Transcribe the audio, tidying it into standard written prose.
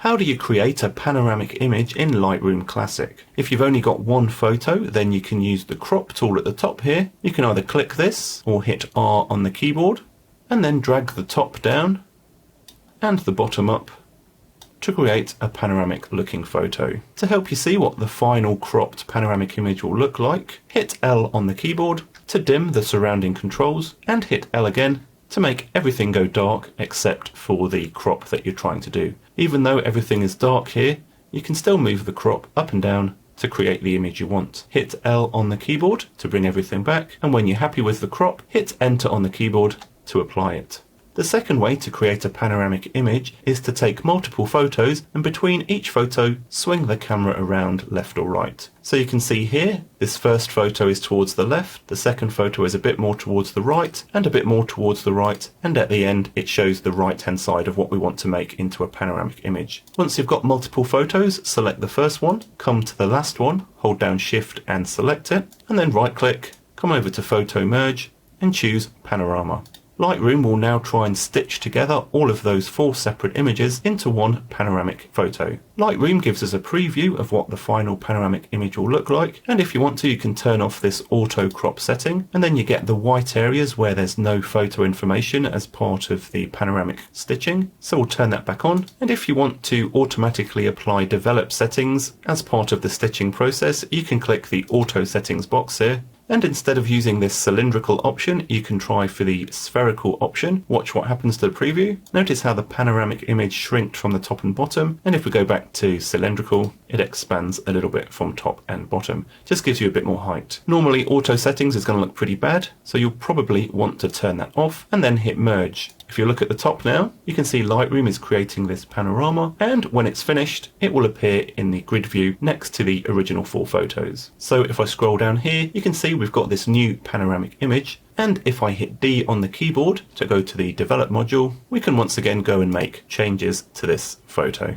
How do you create a panoramic image in Lightroom Classic? If you've only got one photo, then you can use the crop tool at the top here. You can either click this or hit R on the keyboard and then drag the top down and the bottom up to create a panoramic looking photo. To help you see what the final cropped panoramic image will look like, hit L on the keyboard to dim the surrounding controls and hit L again to make everything go dark except for the crop that you're trying to do. Even though everything is dark here, you can still move the crop up and down to create the image you want. Hit L on the keyboard to bring everything back, and when you're happy with the crop, hit Enter on the keyboard to apply it. The second way to create a panoramic image is to take multiple photos and between each photo swing the camera around left or right. So you can see here, this first photo is towards the left, the second photo is a bit more towards the right, and a bit more towards the right, and at the end it shows the right hand side of what we want to make into a panoramic image. Once you've got multiple photos, select the first one, come to the last one, hold down Shift and select it, and then right click, come over to Photo Merge and choose Panorama. Lightroom will now try and stitch together all of those 4 separate images into one panoramic photo. Lightroom gives us a preview of what the final panoramic image will look like, and if you want to, you can turn off this auto crop setting, and then you get the white areas where there's no photo information as part of the panoramic stitching. So we'll turn that back on, and if you want to automatically apply develop settings as part of the stitching process, you can click the auto settings box here. And instead of using this cylindrical option, you can try for the spherical option. Watch what happens to the preview. Notice how the panoramic image shrinks from the top and bottom. And if we go back to cylindrical, it expands a little bit from top and bottom. Just gives you a bit more height. Normally, auto settings is going to look pretty bad, so you'll probably want to turn that off and then hit merge. If you look at the top now, you can see Lightroom is creating this panorama, and when it's finished, it will appear in the grid view next to the original 4 photos. So if I scroll down here, you can see we've got this new panoramic image, and if I hit D on the keyboard to go to the develop module, we can once again go and make changes to this photo.